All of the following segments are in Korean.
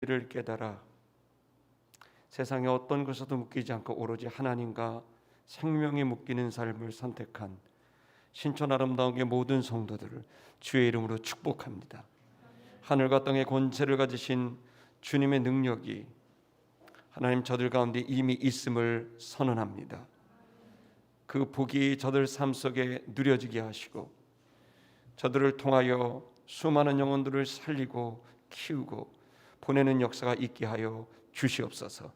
이를 깨달아 세상의 어떤 것에도 묶이지 않고 오로지 하나님과 생명에 묶이는 삶을 선택한 신천 아름다운의 모든 성도들을 주의 이름으로 축복합니다. 하늘과 땅의 권세를 가지신 주님의 능력이 하나님 저들 가운데 이미 있음을 선언합니다. 그 복이 저들 삶 속에 누려지게 하시고 저들을 통하여 수많은 영혼들을 살리고 키우고 보내는 역사가 있게 하여 주시옵소서.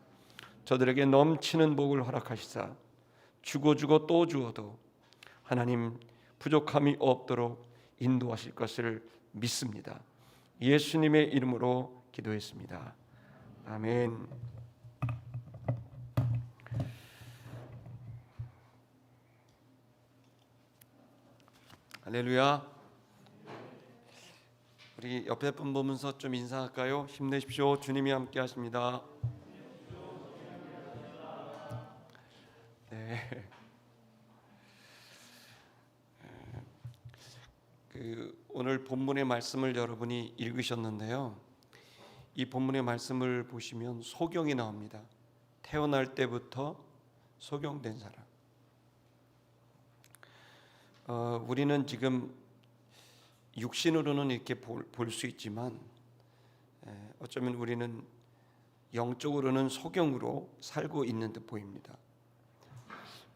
저들에게 넘치는 복을 허락하시사 주고 또 주어도 하나님 부족함이 없도록 인도하실 것을 믿습니다. 예수님의 이름으로 기도했습니다. 아멘. 할렐루야. 우리 옆에 분 보면서 좀 인사할까요? 힘내십시오. 주님이 함께 하십니다. 네. 오늘 본문의 말씀을 여러분이 읽으셨는데요. 이 본문의 말씀을 보시면 소경이 나옵니다. 태어날 때부터 소경된 사람. 우리는 지금 육신으로는 이렇게 볼 수 있지만 어쩌면 우리는 영적으로는 소경으로 살고 있는 듯 보입니다.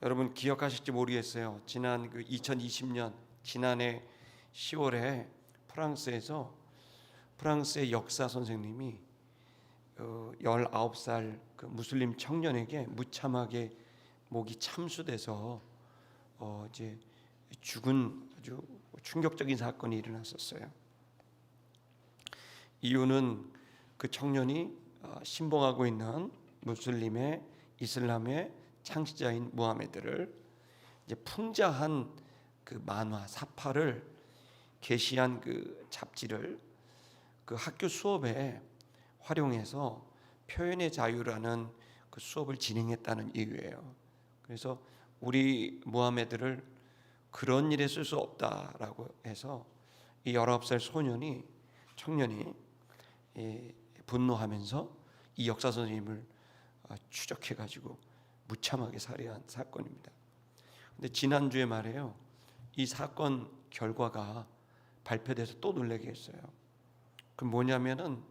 여러분 기억하실지 모르겠어요. 지난 2020년 지난해 10월에 프랑스에서 프랑스의 역사 선생님이 19살 그 무슬림 청년에게 무참하게 목이 참수돼서 이제 죽은 아주 충격적인 사건이 일어났었어요. 이유는 그 청년이 신봉하고 있는 무슬림의 이슬람의 창시자인 무하메드를 이제 풍자한 그 만화 사파를 게시한 그 잡지를 그 학교 수업에 활용해서 표현의 자유라는 그 수업을 진행했다는 이유예요. 그래서 우리 무하메드를 그런 일에 쓸 수 없다라고 해서 이 19살 청년이 분노하면서 이 역사 선생님을 추적해가지고 무참하게 살해한 사건입니다. 근데 지난주에 말이에요. 이 사건 결과가 발표돼서 또 놀라게 했어요. 그 뭐냐면은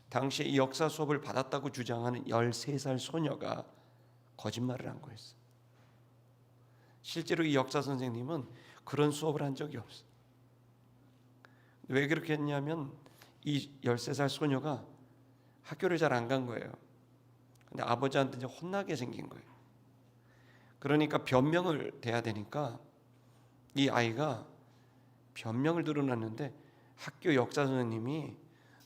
당시에 이 역사 수업을 받았다고 주장하는 13살 소녀가 거짓말을 한 거였어요. 실제로 이 역사 선생님은 그런 수업을 한 적이 없어요. 왜 그렇게 했냐면 이 13살 소녀가 학교를 잘 안 간 거예요. 근데 아버지한테 이제 혼나게 생긴 거예요. 그러니까 변명을 대야 되니까 이 아이가 변명을 드러났는데 학교 역사 선생님이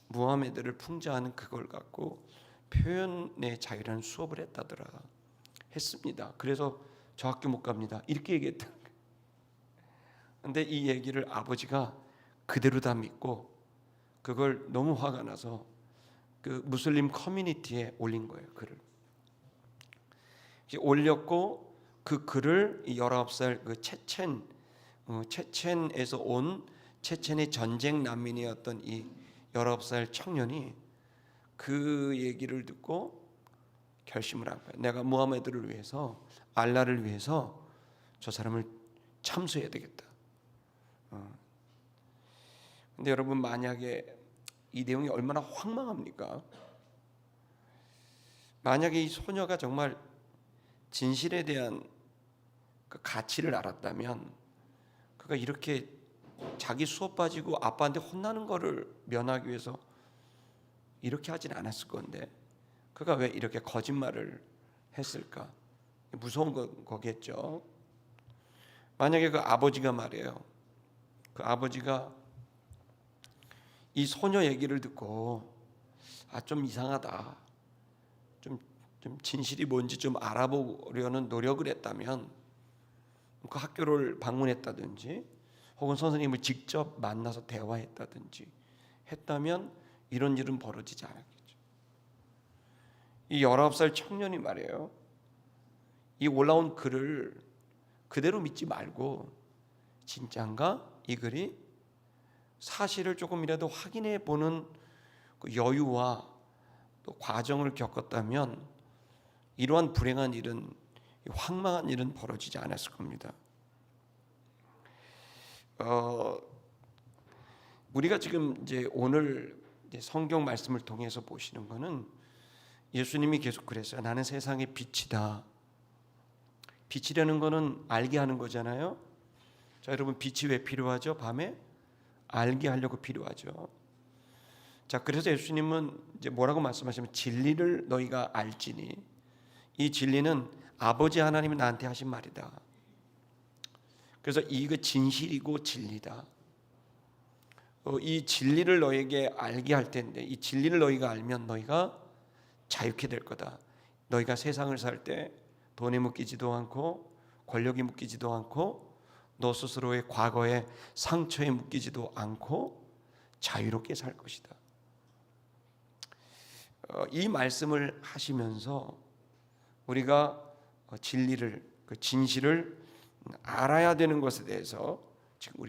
무하메드를 풍자하는 그걸 갖고 표현의 자유라는 수업을 했습니다. 그래서 저 학교 못 갑니다. 이렇게 얘기했다. 근데 이 얘기를 아버지가 그대로 다 믿고 그걸 너무 화가 나서 그 무슬림 커뮤니티에 올린 거예요. 글을 올렸고 그 글을 19살 그 체첸에서 온 체첸의 전쟁 난민이었던 이 19살 청년이 그 얘기를 듣고 결심을 한 거예요. 내가 무하메드를 위해서 알라를 위해서 저 사람을 참수해야 되겠다. 근데 여러분 만약에 이 내용이 얼마나 황망합니까? 만약에 이 소녀가 정말 진실에 대한 그 가치를 알았다면 그가 이렇게 자기 수업 빠지고 아빠한테 혼나는 거를 면하기 위해서 이렇게 하진 않았을 건데 그가 왜 이렇게 거짓말을 했을까? 무서운 거겠죠. 만약에 그 아버지가 말이에요. 그 아버지가 이 소녀 얘기를 듣고 좀 이상하다. 좀 진실이 뭔지 좀 알아보려는 노력을 했다면 그 학교를 방문했다든지 혹은 선생님을 직접 만나서 대화했다든지 했다면 이런 일은 벌어지지 않았겠죠. 이 19살 청년이 말이에요. 이 올라온 글을 그대로 믿지 말고 진짜인가? 이 글이 사실을 조금이라도 확인해 보는 그 여유와 또 과정을 겪었다면 이러한 불행한 일은, 황망한 일은 벌어지지 않았을 겁니다. 우리가 지금 이제 오늘 이제 성경 말씀을 통해서 보시는 것은 예수님이 계속 그랬어요. 나는 세상의 빛이다. 빛이라는 것은 알게 하는 거잖아요. 자, 여러분, 빛이 왜 필요하죠? 밤에 알게 하려고 필요하죠. 자, 그래서 예수님은 이제 뭐라고 말씀하시면 진리를 너희가 알지니, 이 진리는 아버지 하나님이 나한테 하신 말이다. 그래서 이거 진실이고 진리다. 이 진리를 너에게 알게 할 텐데, 이 진리를 너희가 알면 너희가 자유케 될 거다. 너희가 세상을 살 때 돈에 묶이지도 않고 권력에 묶이지도 않고 너 스스로의 과거의 상처에 묶이지도 않고 자유롭게 살 것이다. 이 말씀을 하시면서 우리가 진리를, 그 진실을 알아야 되는 것에 대해서 지금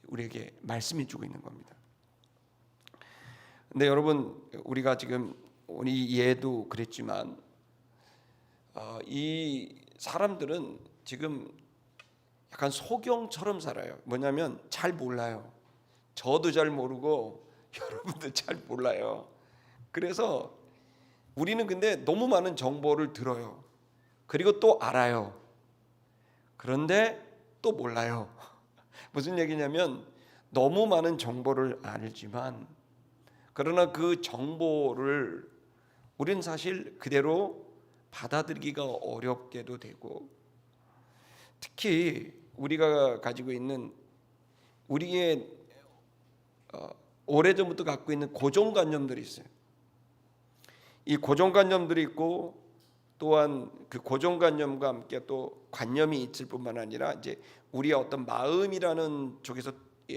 우리에게 말씀해 주고 있는 겁니다. 근데 여러분, 우리가 지금 우리 예도 그랬지만 이 사람들은 지금 약간 소경처럼 살아요. 뭐냐면 잘 몰라요. 저도 잘 모르고 여러분도 잘 몰라요. 그래서 우리는 근데 너무 많은 정보를 들어요. 그리고 또 알아요. 그런데 또 몰라요. 무슨 얘기냐면 너무 많은 정보를 알지만 그러나 그 정보를 우리는 사실 그대로 받아들이기가 어렵게도 되고, 특히 우리가 가지고 있는 우리의 오래전부터 갖고 있는 고정관념들이 있어요. 이 고정관념들이 있고 또한 그 고정관념과 함께 또 관념이 있을 뿐만 아니라 이제 우리의 어떤 마음이라는 쪽에서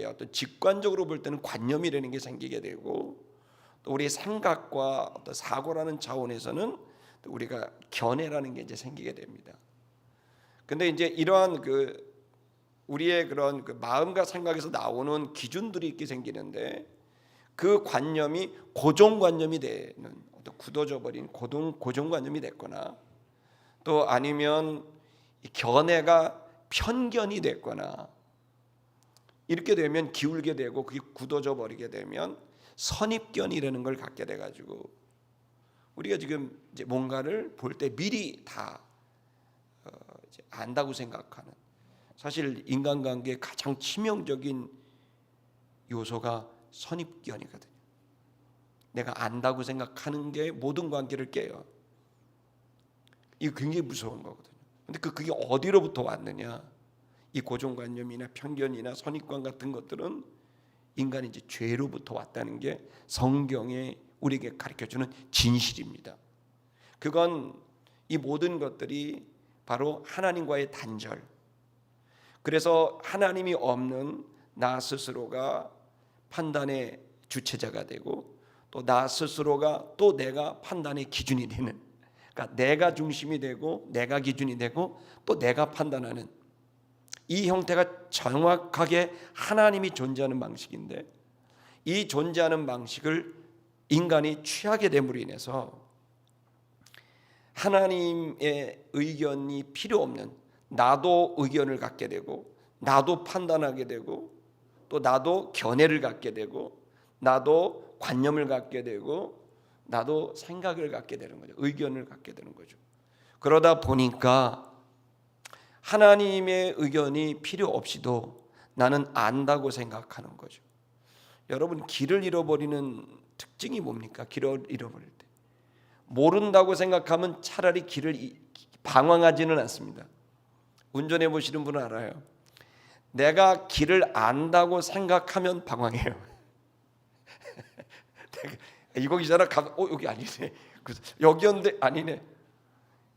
어떤 직관적으로 볼 때는 관념이라는 게 생기게 되고, 또 우리의 생각과 어떤 사고라는 차원에서는 또 우리가 견해라는 게 이제 생기게 됩니다. 근데 이제 이러한 그 우리의 그런 그 마음과 생각에서 나오는 기준들이 있게 생기는데, 그 관념이 고정관념이 되는, 어떤 굳어져 버린 고정관념이 됐거나, 또 아니면 견해가 편견이 됐거나, 이렇게 되면 기울게 되고 그게 굳어져 버리게 되면 선입견이라는 걸 갖게 돼 가지고 우리가 지금 이제 뭔가를 볼 때 미리 다 이제 안다고 생각하는, 사실 인간관계의 가장 치명적인 요소가 선입견이거든요. 내가 안다고 생각하는 게 모든 관계를 깨요. 이거 굉장히 무서운 거거든요. 근데 그게 어디로부터 왔느냐? 이 고정관념이나 편견이나 선입관 같은 것들은 인간이 이제 죄로부터 왔다는 게 성경에 우리에게 가르쳐주는 진실입니다. 그건 이 모든 것들이 바로 하나님과의 단절. 그래서 하나님이 없는 나 스스로가 판단의 주체자가 되고, 또 나 스스로가 또 내가 판단의 기준이 되는, 그러니까 내가 중심이 되고 내가 기준이 되고 또 내가 판단하는, 이 형태가 정확하게 하나님이 존재하는 방식인데, 이 존재하는 방식을 인간이 취하게 됨으로 인해서 하나님의 의견이 필요 없는 나도 의견을 갖게 되고, 나도 판단하게 되고, 또 나도 견해를 갖게 되고, 나도 관념을 갖게 되고, 나도 생각을 갖게 되는 거죠. 의견을 갖게 되는 거죠. 그러다 보니까 하나님의 의견이 필요 없이도 나는 안다고 생각하는 거죠. 여러분, 길을 잃어버리는 특징이 뭡니까? 길을 잃어버릴 때 모른다고 생각하면 차라리 길을 방황하지는 않습니다. 운전해 보시는 분은 알아요. 내가 길을 안다고 생각하면 방황해요. 이거기잖아. 여기 아니네. 여기였는데 아니네.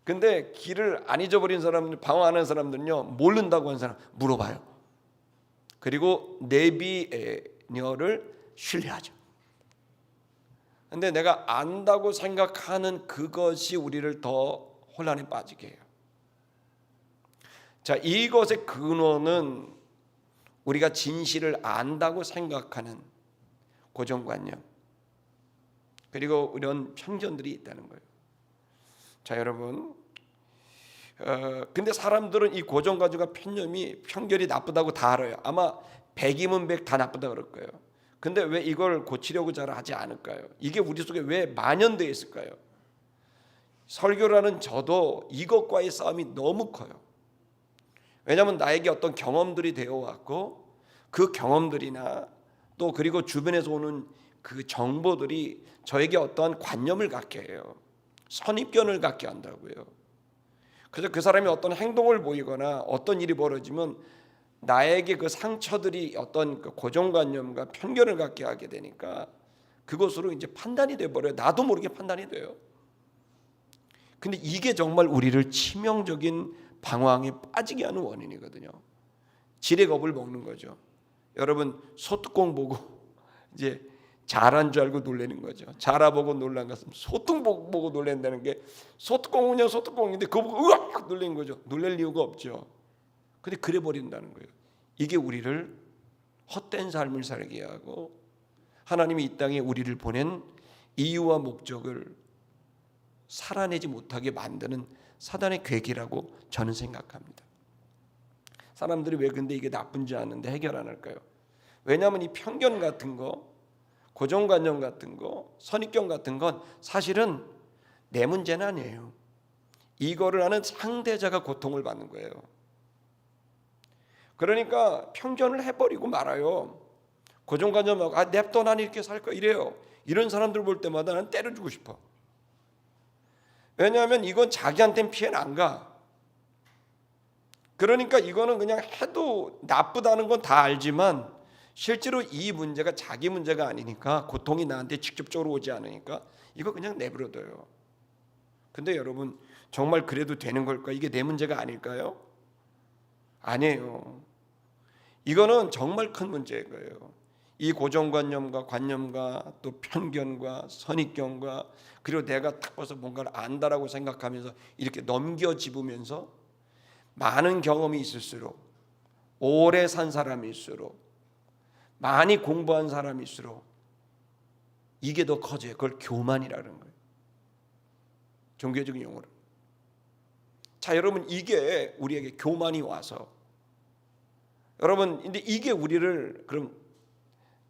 근데 길을 안 잊어버린 사람들, 방황하는 사람들은요, 모른다고 하는 사람 물어봐요. 그리고 내비녀를 신뢰하죠. 근데 내가 안다고 생각하는 그것이 우리를 더 혼란에 빠지게 해요. 자, 이것의 근원은 우리가 진실을 안다고 생각하는 고정관념, 그리고 이런 편견들이 있다는 거예요. 자, 여러분, 근데 사람들은 이 고정관념과 편견이 나쁘다고 다 알아요. 아마 100이면 100 다 나쁘다 그럴 거예요. 근데 왜 이걸 고치려고 잘 하지 않을까요? 이게 우리 속에 왜 만연되어 있을까요? 설교라는 저도 이것과의 싸움이 너무 커요. 왜냐하면 나에게 어떤 경험들이 되어 왔고 그 경험들이나 또 그리고 주변에서 오는 그 정보들이 저에게 어떠한 관념을 갖게 해요. 선입견을 갖게 한다고요. 그래서 그 사람이 어떤 행동을 보이거나 어떤 일이 벌어지면 나에게 그 상처들이 어떤 그 고정관념과 편견을 갖게 하게 되니까 그것으로 이제 판단이 돼 버려요. 나도 모르게 판단이 돼요. 근데 이게 정말 우리를 치명적인 방황에 빠지게 하는 원인이거든요. 지레 겁을 먹는 거죠. 여러분, 소뚜껑 보고 이제 잘한 줄 알고 놀라는 거죠. 자라보고 놀란 것은 소뚜껑 보고 놀란다는 게, 소뚜껑은 그냥 소뚜껑인데 그거 보고 으악 놀란 거죠. 놀랄 이유가 없죠. 근데 그래 버린다는 거예요. 이게 우리를 헛된 삶을 살게 하고 하나님이 이 땅에 우리를 보낸 이유와 목적을 살아내지 못하게 만드는 사단의 괴기라고 저는 생각합니다. 사람들이 왜 근데 이게 나쁜지 아는데 해결 안 할까요? 왜냐하면 이 편견 같은 거, 고정관념 같은 거, 선입견 같은 건 사실은 내 문제는 아니에요. 이거를 하는 상대자가 고통을 받는 거예요. 그러니까 편견을 해버리고 말아요. 고정관념하고 냅둬 난 이렇게 살 거야 이래요. 이런 사람들 볼 때마다 난 때려주고 싶어. 왜냐하면 이건 자기한테는 피해는 안 가. 그러니까 이거는 그냥 해도 나쁘다는 건 다 알지만 실제로 이 문제가 자기 문제가 아니니까, 고통이 나한테 직접적으로 오지 않으니까 이거 그냥 내버려둬요. 근데 여러분, 정말 그래도 되는 걸까? 이게 내 문제가 아닐까요? 아니에요. 이거는 정말 큰 문제인 거예요. 이 고정관념과 관념과 또 편견과 선입견과 그리고 내가 딱 봐서 뭔가를 안다라고 생각하면서 이렇게 넘겨짚으면서 많은 경험이 있을수록, 오래 산 사람일수록, 많이 공부한 사람일수록 이게 더 커져요. 그걸 교만이라는 거예요. 종교적인 용어로. 자, 여러분, 이게 우리에게 교만이 와서, 여러분, 근데 이게 우리를, 그럼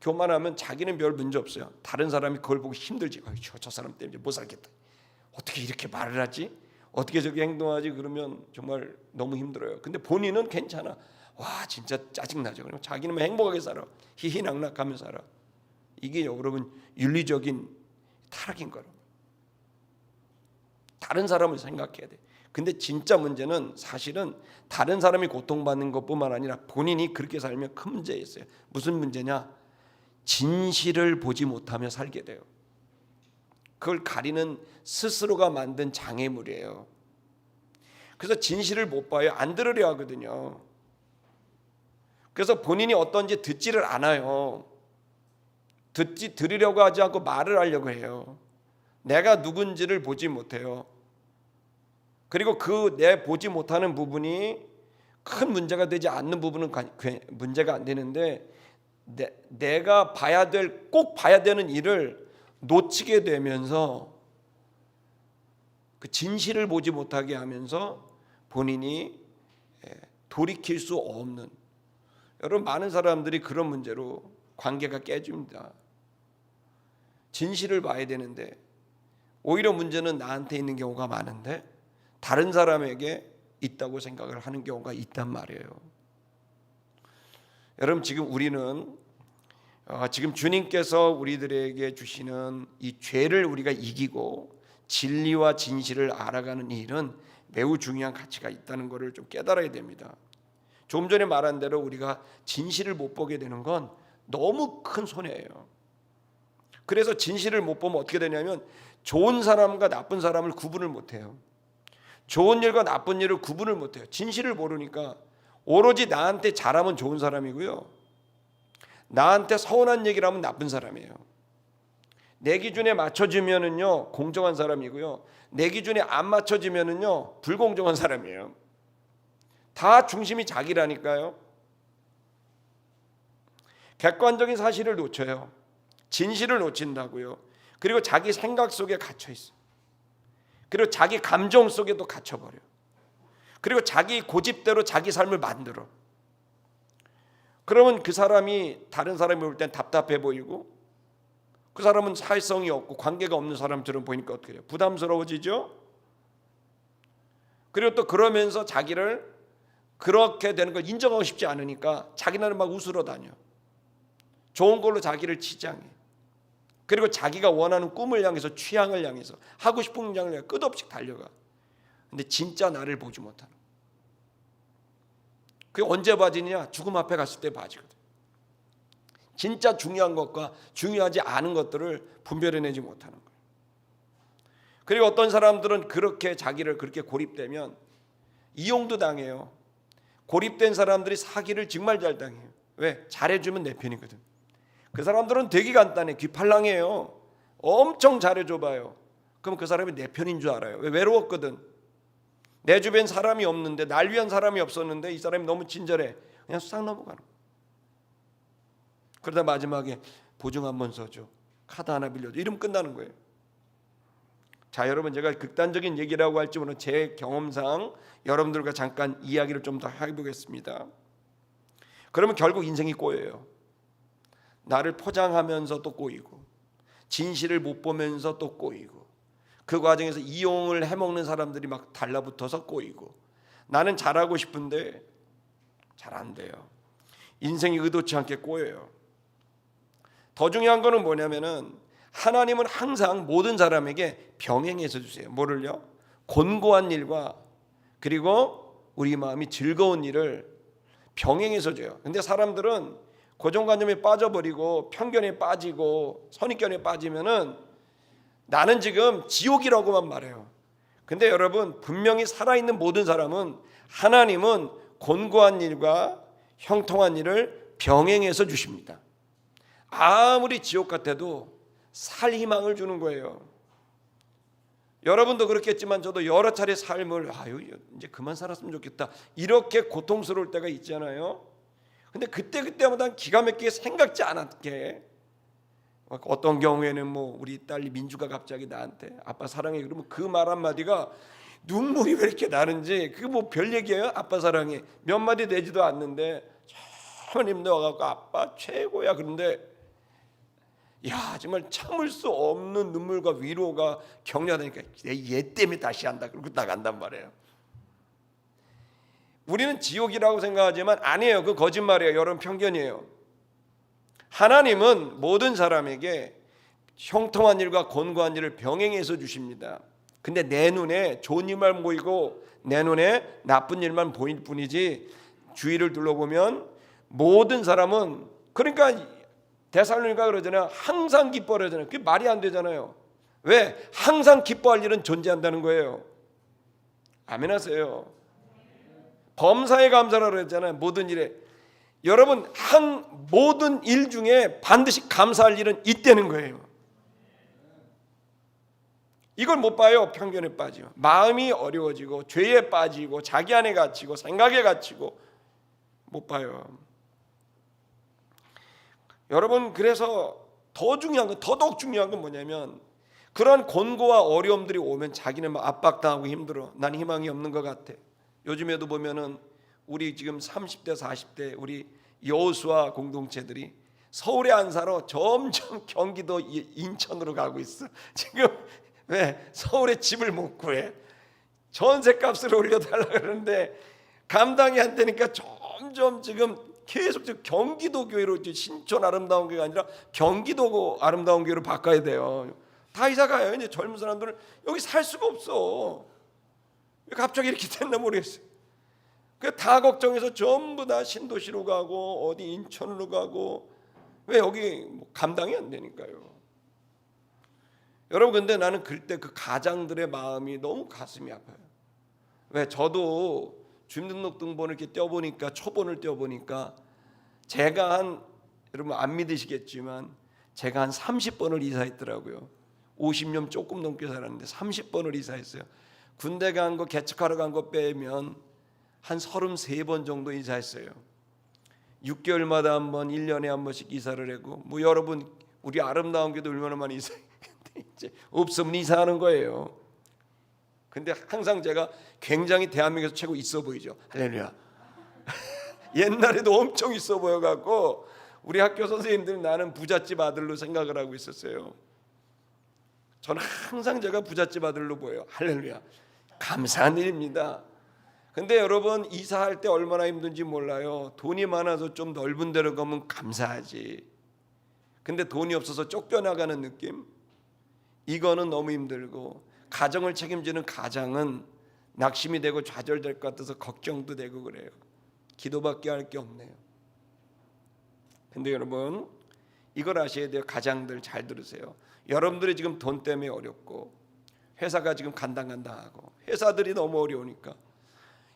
교만하면 자기는 별 문제 없어요. 다른 사람이 그걸 보고 힘들지. 저 사람 때문에 못 살겠다. 어떻게 이렇게 말을 하지? 어떻게 저렇게 행동하지? 그러면 정말 너무 힘들어요. 근데 본인은 괜찮아. 와, 진짜 짜증나죠. 그럼 자기는 행복하게 살아. 희희낙낙하며 살아. 이게 여러분 윤리적인 타락인 거예요. 다른 사람을 생각해야 돼. 근데 진짜 문제는 사실은 다른 사람이 고통받는 것뿐만 아니라 본인이 그렇게 살면 큰 문제가 있어요. 무슨 문제냐? 진실을 보지 못하며 살게 돼요. 그걸 가리는 스스로가 만든 장애물이에요. 그래서 진실을 못 봐요. 안 들으려 하거든요. 그래서 본인이 어떤지 듣지를 않아요. 들으려고 하지 않고 말을 하려고 해요. 내가 누군지를 보지 못해요. 그리고 그 내 보지 못하는 부분이 큰 문제가 되지 않는 부분은 문제가 안 되는데, 내가 꼭 봐야 되는 일을 놓치게 되면서 그 진실을 보지 못하게 하면서 본인이 돌이킬 수 없는, 여러분, 많은 사람들이 그런 문제로 관계가 깨집니다. 진실을 봐야 되는데 오히려 문제는 나한테 있는 경우가 많은데 다른 사람에게 있다고 생각을 하는 경우가 있단 말이에요. 여러분, 지금 우리는 지금 주님께서 우리들에게 주시는 이 죄를 우리가 이기고 진리와 진실을 알아가는 일은 매우 중요한 가치가 있다는 것을 좀 깨달아야 됩니다. 좀 전에 말한 대로 우리가 진실을 못 보게 되는 건 너무 큰 손해예요. 그래서 진실을 못 보면 어떻게 되냐면 좋은 사람과 나쁜 사람을 구분을 못해요. 좋은 일과 나쁜 일을 구분을 못해요. 진실을 모르니까 오로지 나한테 잘하면 좋은 사람이고요, 나한테 서운한 얘기를 하면 나쁜 사람이에요. 내 기준에 맞춰지면은요 공정한 사람이고요, 내 기준에 안 맞춰지면은요 불공정한 사람이에요. 다 중심이 자기라니까요. 객관적인 사실을 놓쳐요. 진실을 놓친다고요. 그리고 자기 생각 속에 갇혀 있어. 그리고 자기 감정 속에도 갇혀버려. 그리고 자기 고집대로 자기 삶을 만들어. 그러면 그 사람이 다른 사람이 볼 땐 답답해 보이고, 그 사람은 사회성이 없고 관계가 없는 사람처럼 보이니까 어떻게 해요? 부담스러워지죠. 그리고 또 그러면서 자기를 그렇게 되는 걸 인정하고 싶지 않으니까 자기는 막 웃으러 다녀. 좋은 걸로 자기를 치장해. 그리고 자기가 원하는 꿈을 향해서, 취향을 향해서, 하고 싶은 장을 향해 끝없이 달려가. 근데 진짜 나를 보지 못하는. 그게 언제 봐지냐? 죽음 앞에 갔을 때 봐지거든. 진짜 중요한 것과 중요하지 않은 것들을 분별해내지 못하는 거예요. 그리고 어떤 사람들은 그렇게 자기를 그렇게 고립되면 이용도 당해요. 고립된 사람들이 사기를 정말 잘 당해요. 왜? 잘해주면 내 편이거든. 그 사람들은 되게 간단해. 귀팔랑해요. 엄청 잘해줘봐요. 그럼 그 사람이 내 편인 줄 알아요. 왜? 외로웠거든. 내 주변 사람이 없는데, 날 위한 사람이 없었는데 이 사람이 너무 친절해. 그냥 싹 넘어가는 거예요. 그러다 마지막에 보증 한번 써줘, 카드 하나 빌려줘, 이러면 끝나는 거예요. 자, 여러분, 제가 극단적인 얘기라고 할지 모르는 제 경험상 여러분들과 잠깐 이야기를 좀 더 해보겠습니다. 그러면 결국 인생이 꼬여요. 나를 포장하면서 또 꼬이고, 진실을 못 보면서 또 꼬이고, 그 과정에서 이용을 해먹는 사람들이 막 달라붙어서 꼬이고, 나는 잘하고 싶은데 잘 안 돼요. 인생이 의도치 않게 꼬여요. 더 중요한 거는 뭐냐면은, 하나님은 항상 모든 사람에게 병행해서 주세요. 뭐를요? 곤고한 일과 그리고 우리 마음이 즐거운 일을 병행해서 줘요. 근데 사람들은 고정관념에 빠져버리고 편견에 빠지고 선입견에 빠지면은 나는 지금 지옥이라고만 말해요. 근데 여러분, 분명히 살아있는 모든 사람은 하나님은 곤고한 일과 형통한 일을 병행해서 주십니다. 아무리 지옥 같아도 살 희망을 주는 거예요. 여러분도 그렇겠지만 저도 여러 차례 삶을 이제 그만 살았으면 좋겠다, 이렇게 고통스러울 때가 있잖아요. 근데 그때마다 기가 막히게 생각지 않았게, 어떤 경우에는 뭐 우리 딸이 민주가 갑자기 나한테 아빠 사랑해 그러면 그 말 한마디가 눈물이 왜 이렇게 나는지, 그게 뭐 별 얘기예요? 아빠 사랑해 몇 마디 되지도 않는데 하나님도 와갖고 아빠 최고야. 그런데 야, 정말 참을 수 없는 눈물과 위로가 격려되니까 얘 때문에 다시 한다 그러고 나간단 말이에요. 우리는 지옥이라고 생각하지만 아니에요. 그 거짓말이에요. 여러분, 편견이에요. 하나님은 모든 사람에게 형통한 일과 곤고한 일을 병행해서 주십니다. 근데 내 눈에 좋은 일만 보이고 내 눈에 나쁜 일만 보일 뿐이지, 주위를 둘러보면 모든 사람은, 그러니까 데살로니가 그러잖아요. 항상 기뻐하잖아요. 그게 말이 안 되잖아요. 왜? 항상 기뻐할 일은 존재한다는 거예요. 아멘 하세요. 범사에 감사라 그랬잖아요. 모든 일에. 여러분, 모든 일 중에 반드시 감사할 일은 있다는 거예요. 이걸 못 봐요. 편견에 빠지고 마음이 어려워지고 죄에 빠지고 자기 안에 갇히고 생각에 갇히고 못 봐요. 여러분, 그래서 더더욱 중요한 건 뭐냐면, 그런 곤고와 어려움들이 오면 자기는 막 압박당하고 힘들어. 난 희망이 없는 것 같아. 요즘에도 보면은 우리 지금 30대 40대 우리 여호수아 공동체들이 서울에 안 살아. 점점 경기도 인천으로 가고 있어. 지금 왜? 서울에 집을 못 구해. 전세값을 올려달라 그러는데 감당이 안 되니까 점점 지금 계속 경기도 교회로, 신촌 아름다운 교회가 아니라 경기도 아름다운 교회로 바꿔야 돼요. 다 이사 가요. 이제 젊은 사람들은 여기 살 수가 없어. 갑자기 이렇게 됐나 모르겠어요. 다 걱정해서 전부 다 신도시로 가고 어디 인천으로 가고. 왜? 여기 감당이 안 되니까요. 여러분, 근데 나는 그때 그 가장들의 마음이 너무 가슴이 아파요. 왜? 저도 주민등록등본을 이렇게 떼어보니까, 초본을 떼어보니까 제가 여러분 안 믿으시겠지만 제가 한 30번을 이사했더라고요. 50년 조금 넘게 살았는데 30번을 이사했어요. 군대 간 거, 개척하러 간 거 빼면 한 33번 정도 이사했어요. 6개월마다 한 번, 1년에 한 번씩 이사를 하고, 뭐 여러분 우리 아름다운 교도 얼마나 많이 이사했는데 이제 없으면 이사하는 거예요. 근데 항상 제가 굉장히 대한민국에서 최고 있어 보이죠. 할렐루야. 옛날에도 엄청 있어 보여갖고 우리 학교 선생님들이 나는 부잣집 아들로 생각을 하고 있었어요. 저는 항상 제가 부잣집 아들로 보여요. 할렐루야. 감사한 일입니다. 근데 여러분 이사할 때 얼마나 힘든지 몰라요. 돈이 많아서 좀 넓은 데로 가면 감사하지. 근데 돈이 없어서 쫓겨나가는 느낌? 이거는 너무 힘들고, 가정을 책임지는 가장은 낙심이 되고 좌절될 것 같아서 걱정도 되고 그래요. 기도밖에 할 게 없네요. 근데 여러분 이걸 아셔야 돼요. 가장들 잘 들으세요. 여러분들이 지금 돈 때문에 어렵고 회사가 지금 간당간당하고 회사들이 너무 어려우니까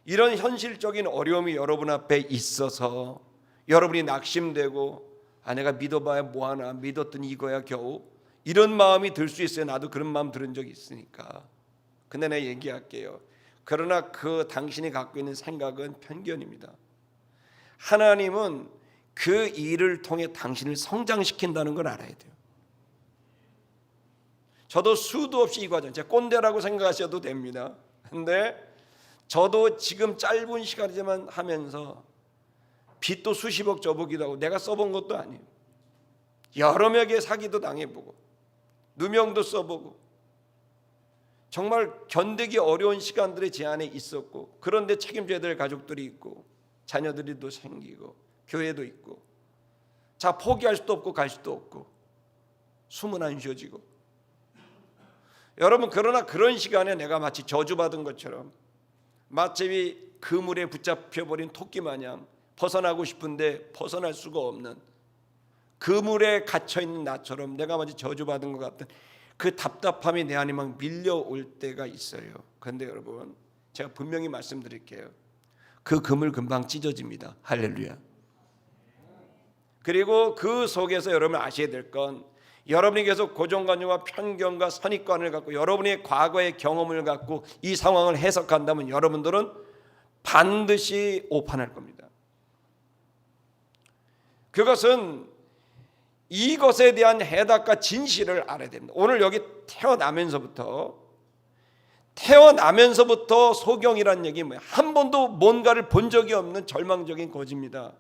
이런 현실적인 어려움이 여러분 앞에 있어서 여러분이 낙심되고 내가 믿어봐야 뭐하나, 믿었더니 이거야 겨우, 이런 마음이 들 수 있어요. 나도 그런 마음 들은 적이 있으니까. 근데 내가 얘기할게요. 그러나 그 당신이 갖고 있는 생각은 편견입니다. 하나님은 그 일을 통해 당신을 성장시킨다는 걸 알아야 돼요. 저도 수도 없이 이 과정, 제가 꼰대라고 생각하셔도 됩니다. 근데 저도 지금 짧은 시간이지만 하면서 빚도 수십억 져보기도 하고 내가 써본 것도 아니에요. 여러 명에게 사기도 당해보고 누명도 써보고 정말 견디기 어려운 시간들이 제 안에 있었고, 그런데 책임져야 될 가족들이 있고 자녀들이 또 생기고 교회도 있고, 자 포기할 수도 없고 갈 수도 없고 숨은 안 쉬어지고. 여러분 그러나 그런 시간에 내가 마치 저주받은 것처럼, 마치 그물에 붙잡혀버린 토끼 마냥 벗어나고 싶은데 벗어날 수가 없는, 그물에 갇혀있는 나처럼 내가 마치 저주받은 것 같은 그 답답함이 내 안에 막 밀려올 때가 있어요. 그런데 여러분 제가 분명히 말씀드릴게요. 그 그물 금방 찢어집니다. 할렐루야. 그리고 그 속에서 여러분 아셔야 될 건, 여러분이 계속 고정관념과 편견과 선입관을 갖고 여러분의 과거의 경험을 갖고 이 상황을 해석한다면 여러분들은 반드시 오판할 겁니다. 그것은 이것에 대한 해답과 진실을 알아야 됩니다. 오늘 여기 태어나면서부터 소경이라는 얘기 뭐예요? 한 번도 뭔가를 본 적이 없는 절망적인 거지입니다.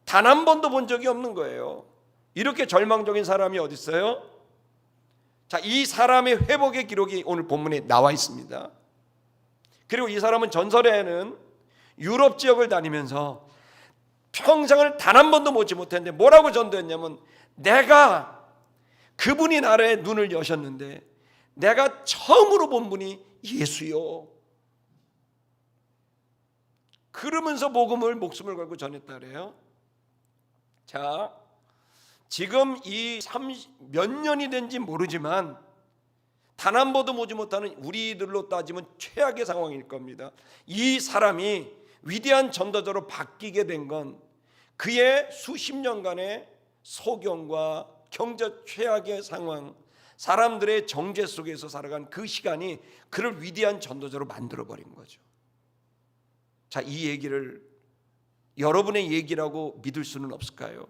단 한 번도 본 적이 없는 거예요. 이렇게 절망적인 사람이 어디 있어요? 자, 이 사람의 회복의 기록이 오늘 본문에 나와 있습니다. 그리고 이 사람은 전설에는 유럽 지역을 다니면서 평생을 단 한 번도 보지 못했는데 뭐라고 전도했냐면, 내가 그분이 나라의 눈을 여셨는데 내가 처음으로 본 분이 예수요. 그러면서 복음을 목숨을 걸고 전했다 그래요. 자, 지금 이 몇 년이 된지 모르지만 단 한 번도 보지 못하는 우리들로 따지면 최악의 상황일 겁니다. 이 사람이 위대한 전도자로 바뀌게 된 건 그의 수십 년간의 소경과 경제 최악의 상황, 사람들의 정죄 속에서 살아간 그 시간이 그를 위대한 전도자로 만들어버린 거죠. 자, 이 얘기를 여러분의 얘기라고 믿을 수는 없을까요?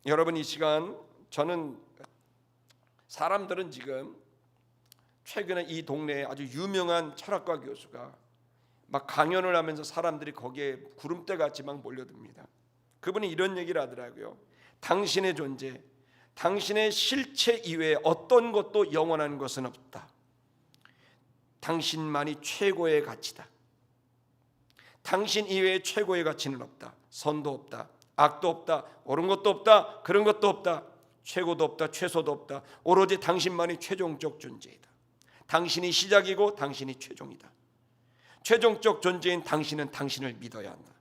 여러분 이 시간, 저는 사람들은 지금 최근에 이 동네에 아주 유명한 철학과 교수가 막 강연을 하면서 사람들이 거기에 구름대같이 막 몰려듭니다. 그분이 이런 얘기를 하더라고요. 당신의 존재, 당신의 실체 이외에 어떤 것도 영원한 것은 없다. 당신만이 최고의 가치다. 당신 이외에 최고의 가치는 없다. 선도 없다. 악도 없다. 옳은 것도 없다. 그런 것도 없다. 최고도 없다. 최소도 없다. 오로지 당신만이 최종적 존재이다. 당신이 시작이고 당신이 최종이다. 최종적 존재인 당신은 당신을 믿어야 한다.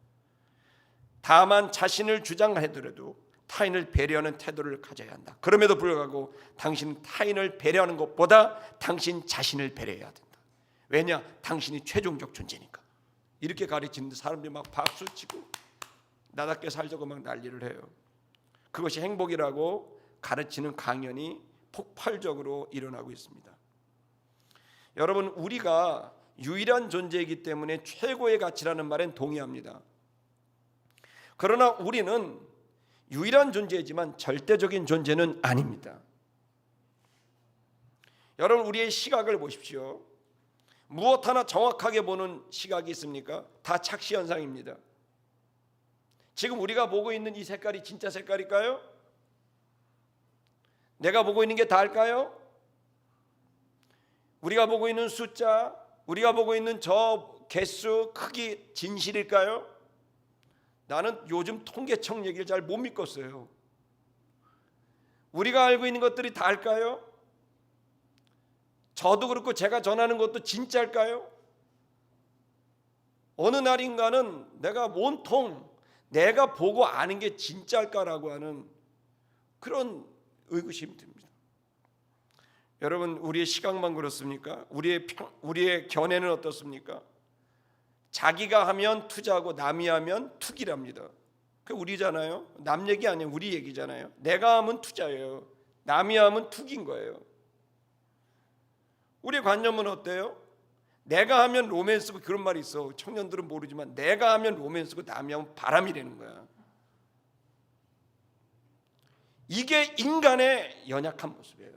다만 자신을 주장하더라도 타인을 배려하는 태도를 가져야 한다. 그럼에도 불구하고 당신은 타인을 배려하는 것보다 당신 자신을 배려해야 된다. 왜냐? 당신이 최종적 존재니까. 이렇게 가르치는데 사람들이 막 박수치고 나답게 살자고 막 난리를 해요. 그것이 행복이라고 가르치는 강연이 폭발적으로 일어나고 있습니다. 여러분, 우리가 유일한 존재이기 때문에 최고의 가치라는 말엔 동의합니다. 그러나 우리는 유일한 존재이지만 절대적인 존재는 아닙니다. 여러분, 우리의 시각을 보십시오. 무엇 하나 정확하게 보는 시각이 있습니까? 다 착시 현상입니다. 지금 우리가 보고 있는 이 색깔이 진짜 색깔일까요? 내가 보고 있는 게 다일까요? 우리가 보고 있는 숫자, 우리가 보고 있는 저 개수, 크기 진실일까요? 나는 요즘 통계청 얘기를 잘 못 믿겠어요. 우리가 알고 있는 것들이 다일까요? 저도 그렇고 제가 전하는 것도 진짜일까요? 어느 날인가는 내가 온통 내가 보고 아는 게 진짜일까라고 하는 그런 의구심이 듭니다. 여러분, 우리의 시각만 그렇습니까? 우리의 견해는 어떻습니까? 자기가 하면 투자고 남이 하면 투기랍니다. 그 우리잖아요. 남 얘기 아니에요. 우리 얘기잖아요. 내가 하면 투자예요. 남이 하면 투기인 거예요. 우리의 관념은 어때요? 내가 하면 로맨스고, 그런 말이 있어. 청년들은 모르지만 내가 하면 로맨스고 남이 하면 바람이라는 거야. 이게 인간의 연약한 모습이에요.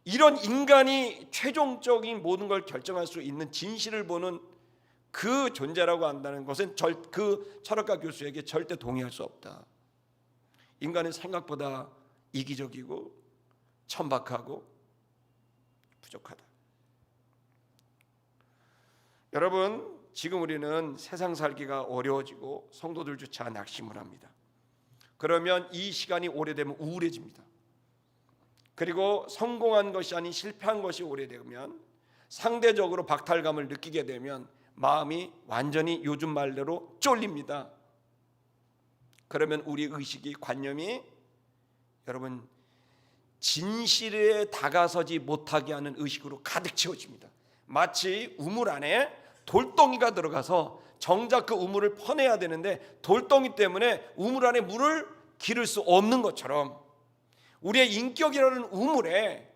이런 인간이 최종적인 모든 걸 결정할 수 있는 진실을 보는 그 존재라고 한다는 것은 그 철학가 교수에게 절대 동의할 수 없다. 인간은 생각보다 이기적이고 천박하고 부족하다. 여러분, 지금 우리는 세상 살기가 어려워지고 성도들조차 낙심을 합니다. 그러면 이 시간이 오래되면 우울해집니다. 그리고 성공한 것이 아닌 실패한 것이 오래되면 상대적으로 박탈감을 느끼게 되면 마음이 완전히 요즘 말대로 쫄립니다. 그러면 우리 의식이, 관념이 여러분 진실에 다가서지 못하게 하는 의식으로 가득 채워집니다. 마치 우물 안에 돌덩이가 들어가서 정작 그 우물을 퍼내야 되는데 돌덩이 때문에 우물 안에 물을 기를 수 없는 것처럼 우리의 인격이라는 우물에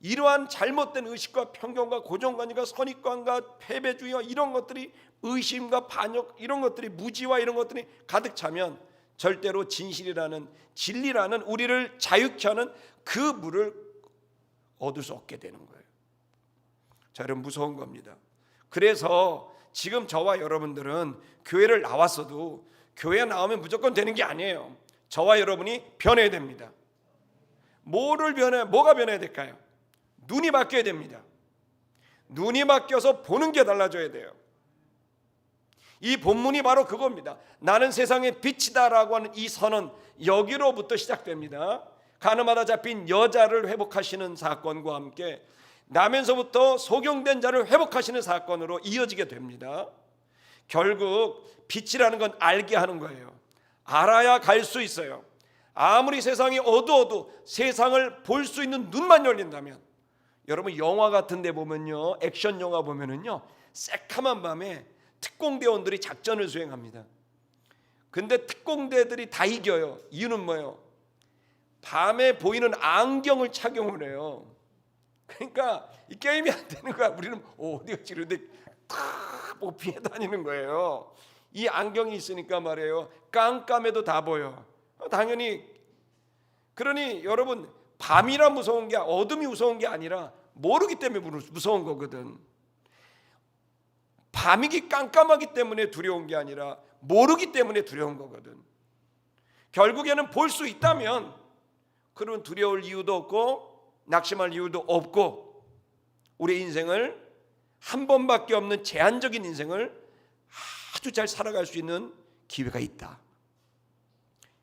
이러한 잘못된 의식과 편견과 고정관념과 선입관과 패배주의와 이런 것들이, 의심과 반역, 이런 것들이, 무지와 이런 것들이 가득 차면 절대로 진실이라는, 진리라는 우리를 자유케 하는 그 물을 얻을 수 없게 되는 거예요. 자, 여러분, 무서운 겁니다. 그래서 지금 저와 여러분들은 교회를 나왔어도 교회 나오면 무조건 되는 게 아니에요. 저와 여러분이 변해야 됩니다. 뭐가 변해야 될까요? 눈이 바뀌어야 됩니다. 눈이 바뀌어서 보는 게 달라져야 돼요. 이 본문이 바로 그겁니다. 나는 세상의 빛이다라고 하는 이 선언, 여기로부터 시작됩니다. 가늠하다 잡힌 여자를 회복하시는 사건과 함께 나면서부터 소경된 자를 회복하시는 사건으로 이어지게 됩니다. 결국 빛이라는 건 알게 하는 거예요. 알아야 갈 수 있어요. 아무리 세상이 어두워도 세상을 볼 수 있는 눈만 열린다면, 여러분 영화 같은 데 보면요, 액션 영화 보면은요, 새카만 밤에 특공대원들이 작전을 수행합니다. 근데 특공대들이 다 이겨요. 이유는 뭐예요? 밤에 보이는 안경을 착용을 해요. 그러니까 이 게임이 안 되는 거야. 우리는 어디가 지르는데 탁 피해 다니는 거예요. 이 안경이 있으니까 말이에요, 깜깜해도 다 보여. 당연히. 그러니 여러분, 밤이라 무서운 게, 어둠이 무서운 게 아니라 모르기 때문에 무서운 거거든. 밤이기 깜깜하기 때문에 두려운 게 아니라 모르기 때문에 두려운 거거든. 결국에는 볼 수 있다면 그러면 두려울 이유도 없고 낙심할 이유도 없고, 우리 인생을 한 번밖에 없는 제한적인 인생을 아주 잘 살아갈 수 있는 기회가 있다.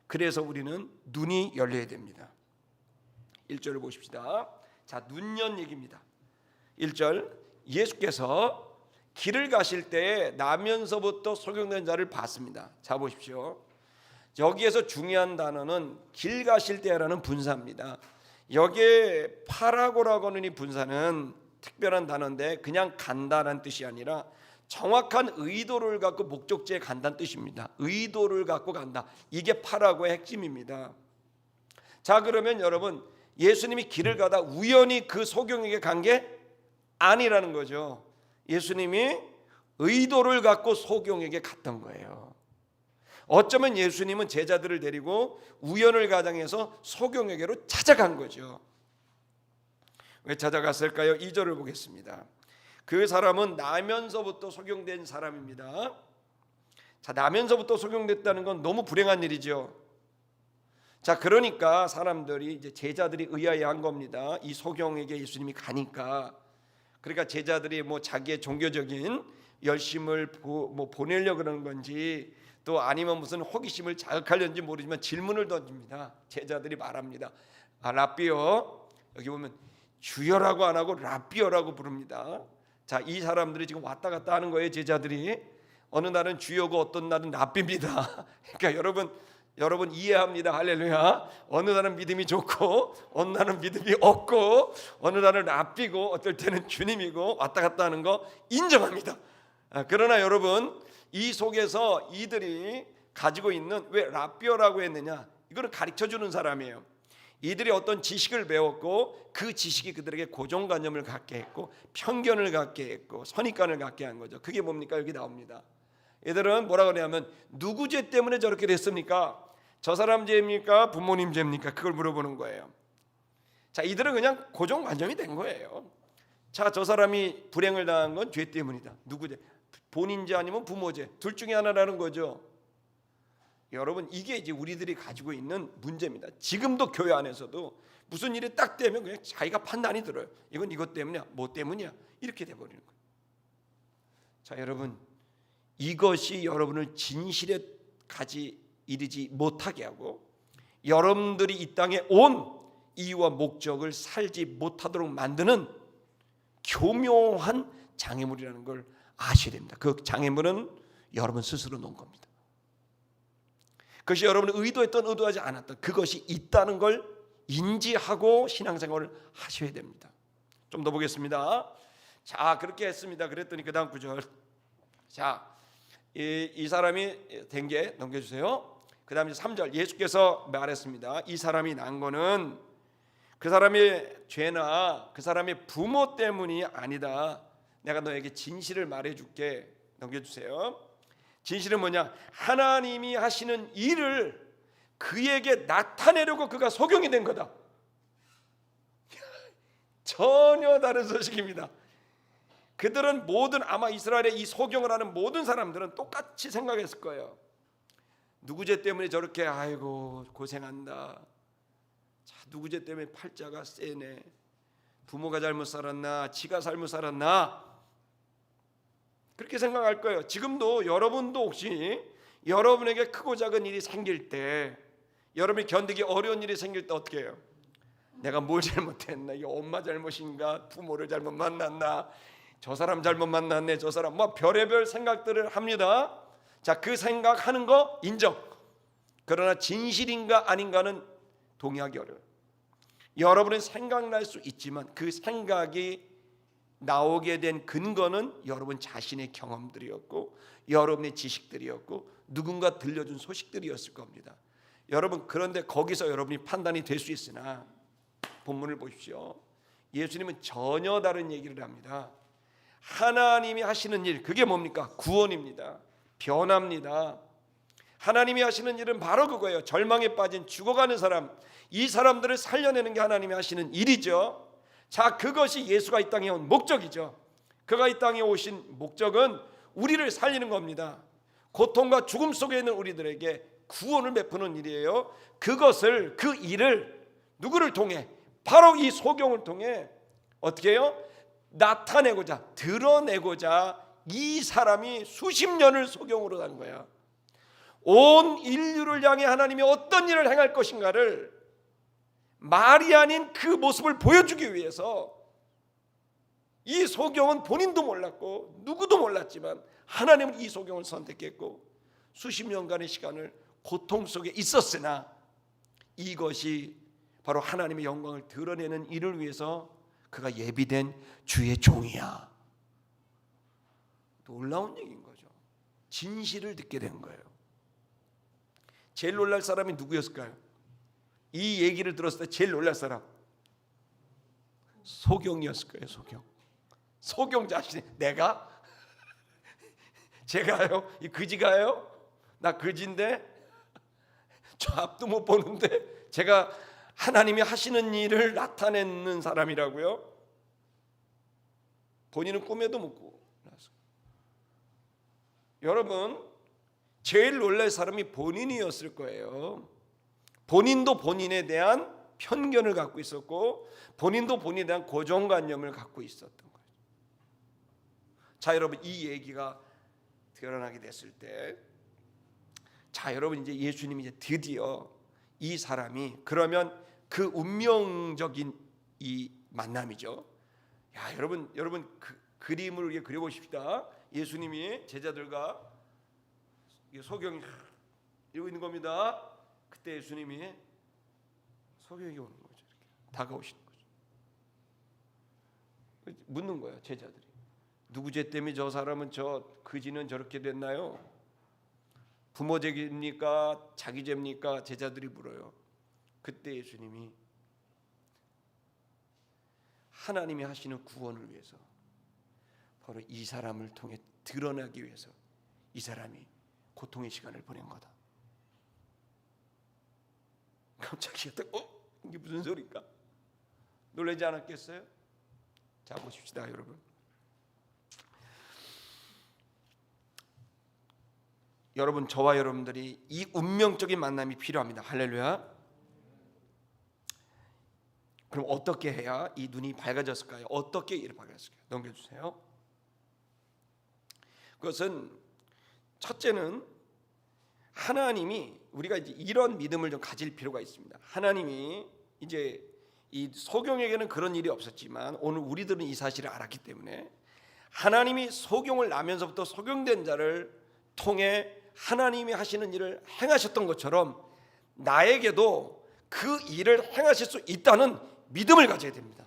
그래서 우리는 눈이 열려야 됩니다. 1절을 보십시다. 자, 눈 연 얘기입니다. 1절, 예수께서 길을 가실 때 나면서부터 소경된 자를 봤습니다. 자, 보십시오. 여기에서 중요한 단어는 길 가실 때라는 분사입니다. 여기에 파라고라고 하는 이 분사는 특별한 단어인데 그냥 간다는 뜻이 아니라 정확한 의도를 갖고 목적지에 간다는 뜻입니다. 의도를 갖고 간다. 이게 파라고의 핵심입니다. 자, 그러면 여러분, 예수님이 길을 가다 우연히 그 소경에게 간 게 아니라는 거죠. 예수님이 의도를 갖고 소경에게 갔던 거예요. 어쩌면 예수님은 제자들을 데리고 우연을 가장해서 소경에게로 찾아간 거죠. 왜 찾아갔을까요? 2절을 보겠습니다. 그 사람은 나면서부터 소경된 사람입니다. 자, 나면서부터 소경됐다는 건 너무 불행한 일이죠. 자, 그러니까 사람들이 이제 제자들이 의아해한 겁니다. 이 소경에게 예수님이 가니까. 그러니까 제자들이 뭐 자기의 종교적인 열심을 보내려고 그러는 건지 또 아니면 무슨 호기심을 자극하려는지 모르지만 질문을 던집니다. 제자들이 말합니다. 라삐어, 여기 보면 주여라고 안 하고 라삐어라고 부릅니다. 자, 이 사람들이 지금 왔다 갔다 하는 거예요. 제자들이 어느 날은 주여고 어떤 날은 라삐입니다. 그러니까 여러분 이해합니다. 할렐루야. 어느 날은 믿음이 좋고 어느 날은 믿음이 없고 어느 날은 라삐고 어떨 때는 주님이고 왔다 갔다 하는 거 인정합니다. 그러나 여러분, 이 속에서 이들이 가지고 있는, 왜 라삐어라고 했느냐, 이거는 가르쳐주는 사람이에요. 이들이 어떤 지식을 배웠고 그 지식이 그들에게 고정관념을 갖게 했고 편견을 갖게 했고 선입관을 갖게 한 거죠. 그게 뭡니까? 여기 나옵니다. 얘들은 뭐라 그러냐면 누구 죄 때문에 저렇게 됐습니까? 저 사람 죄입니까? 부모님 죄입니까? 그걸 물어보는 거예요. 자, 이들은 그냥 고정관념이 된 거예요. 자, 저 사람이 불행을 당한 건 죄 때문이다. 누구 죄? 본인 죄 아니면 부모 죄. 둘 중에 하나라는 거죠. 여러분, 이게 이제 우리들이 가지고 있는 문제입니다. 지금도 교회 안에서도 무슨 일이 딱 되면 그냥 자기가 판단이 들어요. 이건 이것 때문이야, 뭐 때문이야, 이렇게 돼버리는 거예요. 자, 여러분, 이것이 여러분을 진실에까지 이르지 못하게 하고 여러분들이 이 땅에 온 이유와 목적을 살지 못하도록 만드는 교묘한 장애물이라는 걸 아셔야 됩니다. 그 장애물은 여러분 스스로 놓은 겁니다. 그것이 여러분이 의도했던 의도하지 않았던 그것이 있다는 걸 인지하고 신앙생활을 하셔야 됩니다. 좀 더 보겠습니다. 자, 그렇게 했습니다. 그랬더니 그 다음 구절. 자, 이 사람이 된 게 넘겨주세요. 그 다음에 3절, 예수께서 말했습니다. 이 사람이 난 거는 그 사람의 죄나 그 사람의 부모 때문이 아니다. 내가 너에게 진실을 말해줄게. 넘겨주세요. 진실은 뭐냐? 하나님이 하시는 일을 그에게 나타내려고 그가 소경이 된 거다. 전혀 다른 소식입니다. 그들은 모든, 아마 이스라엘의 이 소경을 하는 모든 사람들은 똑같이 생각했을 거예요. 누구 죄 때문에 저렇게 아이고 고생한다. 자, 누구 죄 때문에 팔자가 세네. 부모가 잘못 살았나, 지가 잘못 살았나, 그렇게 생각할 거예요. 지금도 여러분도 혹시 여러분에게 크고 작은 일이 생길 때, 여러분이 견디기 어려운 일이 생길 때 어떻게 해요? 내가 뭘 잘못했나? 이게 엄마 잘못인가? 부모를 잘못 만났나? 저 사람 잘못 만났네. 저 사람, 뭐 별의별 생각들을 합니다. 자, 그 생각하는 거 인정. 그러나 진실인가 아닌가는 동의하기 어려워요. 여러분은 생각날 수 있지만 그 생각이 나오게 된 근거는 여러분 자신의 경험들이었고 여러분의 지식들이었고 누군가 들려준 소식들이었을 겁니다. 여러분, 그런데 거기서 여러분이 판단이 될 수 있으나 본문을 보십시오. 예수님은 전혀 다른 얘기를 합니다. 하나님이 하시는 일, 그게 뭡니까? 구원입니다. 변화입니다. 하나님이 하시는 일은 바로 그거예요. 절망에 빠진 죽어가는 사람, 이 사람들을 살려내는 게 하나님이 하시는 일이죠. 자, 그것이 예수가 이 땅에 온 목적이죠. 그가 이 땅에 오신 목적은 우리를 살리는 겁니다. 고통과 죽음 속에 있는 우리들에게 구원을 베푸는 일이에요. 그것을, 그 일을 누구를 통해? 바로 이 소경을 통해 어떻게 해요? 나타내고자, 드러내고자 이 사람이 수십 년을 소경으로 산 거야. 온 인류를 향해 하나님이 어떤 일을 행할 것인가를 말이 아닌 그 모습을 보여주기 위해서 이 소경은 본인도 몰랐고 누구도 몰랐지만 하나님은 이 소경을 선택했고 수십 년간의 시간을 고통 속에 있었으나 이것이 바로 하나님의 영광을 드러내는 일을 위해서 그가 예비된 주의 종이야. 놀라운 얘기인 거죠. 진실을 듣게 된 거예요. 제일 놀랄 사람이 누구였을까요? 이 얘기를 들었을 때 제일 놀랄 사람 소경이었을 거예요. 소경 자신이, 내가? 제가요? 이 그지가요? 나 거지인데 저 앞도 못 보는데 제가 하나님이 하시는 일을 나타내는 사람이라고요? 본인은 꿈에도 못 꾸고. 여러분, 제일 놀랄 사람이 본인이었을 거예요. 본인도 본인에 대한 편견을 갖고 있었고, 본인도 본인에 대한 고정관념을 갖고 있었던 거예요. 자, 여러분, 이 얘기가 드러나게 됐을 때, 자, 여러분, 이제 예수님이 이제 드디어 이 사람이, 그러면 그 운명적인 이 만남이죠. 야, 여러분 그 그림을 그려보십시다. 예수님이 제자들과 소경이 이러고 있는 겁니다. 그때 예수님이 소경이 오는 거죠. 이렇게 다가오시는 거죠. 묻는 거예요, 제자들이. 누구 죄 때문에 저 사람은 저 그지는 저렇게 됐나요? 부모 죄입니까? 자기 죄입니까? 제자들이 물어요. 그때 예수님이 하나님이 하시는 구원을 위해서, 바로 이 사람을 통해 드러나기 위해서 이 사람이 고통의 시간을 보낸 거다. 갑자기 이게 무슨 소리일까? 놀라지 않았겠어요? 자, 보십시다, 여러분. 여러분, 저와 여러분들이 이 운명적인 만남이 필요합니다. 할렐루야. 그럼 어떻게 해야 이 눈이 밝아졌을까요? 어떻게 이를 밝아졌을까요? 넘겨주세요. 그것은 첫째는 하나님이, 우리가 이제 이런 믿음을 좀 가질 필요가 있습니다. 하나님이 이제 이 소경에게는 그런 일이 없었지만 오늘 우리들은 이 사실을 알았기 때문에 하나님이 소경을 나면서부터 소경된 자를 통해 하나님이 하시는 일을 행하셨던 것처럼 나에게도 그 일을 행하실 수 있다는 믿음을 가져야 됩니다.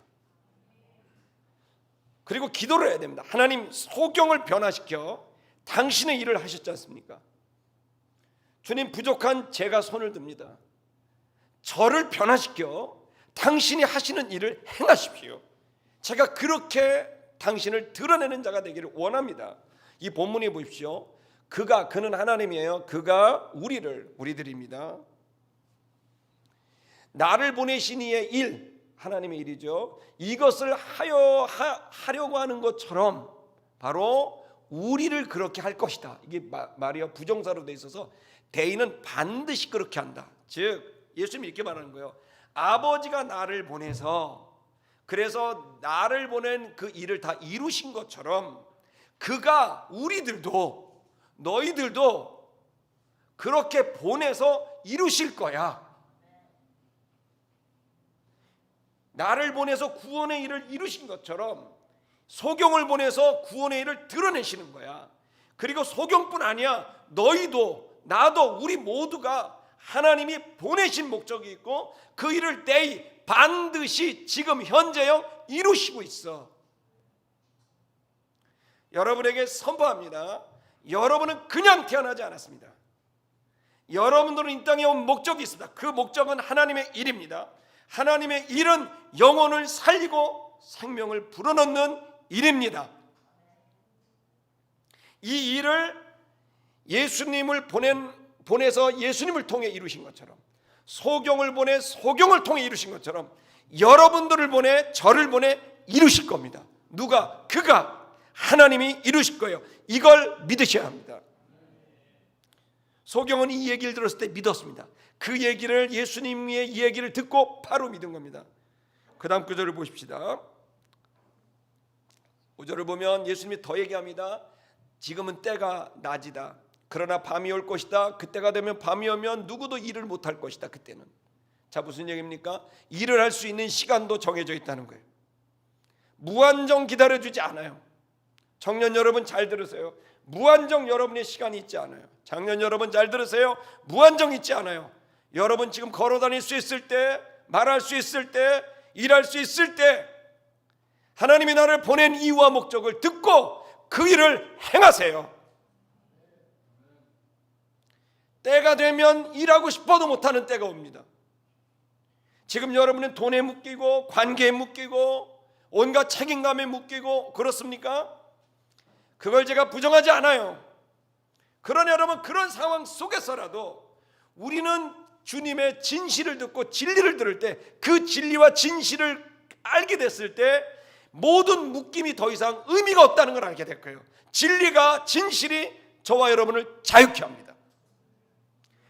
그리고 기도를 해야 됩니다. 하나님, 소경을 변화시켜 당신의 일을 하셨지 않습니까? 주님, 부족한 제가 손을 듭니다. 저를 변화시켜 당신이 하시는 일을 행하십시오. 제가 그렇게 당신을 드러내는 자가 되기를 원합니다. 이 본문에 보십시오. 그는 하나님이에요. 그가 우리들입니다. 나를 보내신 이의 일, 하나님의 일이죠. 이것을 하려고 하는 것처럼 바로 우리를 그렇게 할 것이다. 이게 말이요, 부정사로 돼 있어서 대의는 반드시 그렇게 한다. 즉 예수님이 이렇게 말하는 거예요. 아버지가 나를 보내서, 그래서 나를 보낸 그 일을 다 이루신 것처럼 그가 우리들도, 너희들도 그렇게 보내서 이루실 거야. 나를 보내서 구원의 일을 이루신 것처럼 소경을 보내서 구원의 일을 드러내시는 거야. 그리고 소경뿐 아니야, 너희도 나도 우리 모두가 하나님이 보내신 목적이 있고 그 일을 반드시 지금 현재형 이루시고 있어. 여러분에게 선포합니다. 여러분은 그냥 태어나지 않았습니다. 여러분들은 이 땅에 온 목적이 있습니다. 그 목적은 하나님의 일입니다. 하나님의 일은 영혼을 살리고 생명을 불어넣는 일입니다. 이 일을 예수님을 보내서 예수님을 통해 이루신 것처럼, 소경을 보내 소경을 통해 이루신 것처럼 여러분들을 보내, 저를 보내 이루실 겁니다. 누가? 그가, 하나님이 이루실 거예요. 이걸 믿으셔야 합니다. 소경은 이 얘기를 들었을 때 믿었습니다. 그 얘기를, 예수님의 이 얘기를 듣고 바로 믿은 겁니다. 그 다음 구절을 보십시다. 5절을 보면 예수님이 더 얘기합니다. 지금은 때가 낮이다. 그러나 밤이 올 것이다. 그때가 되면, 밤이 오면 누구도 일을 못할 것이다. 그때는. 자, 무슨 얘기입니까? 일을 할 수 있는 시간도 정해져 있다는 거예요. 무한정 기다려주지 않아요. 청년 여러분 잘 들으세요. 무한정 여러분의 시간이 있지 않아요. 장년 여러분 잘 들으세요. 무한정 있지 않아요. 여러분 지금 걸어다닐 수 있을 때, 말할 수 있을 때, 일할 수 있을 때 하나님이 나를 보낸 이유와 목적을 듣고 그 일을 행하세요. 때가 되면 일하고 싶어도 못하는 때가 옵니다. 지금 여러분은 돈에 묶이고 관계에 묶이고 온갖 책임감에 묶이고 그렇습니까? 그걸 제가 부정하지 않아요. 그러나 여러분, 그런 상황 속에서라도 우리는 주님의 진실을 듣고 진리를 들을 때, 그 진리와 진실을 알게 됐을 때 모든 묶임이 더 이상 의미가 없다는 걸 알게 될 거예요. 진리가, 진실이 저와 여러분을 자유케 합니다.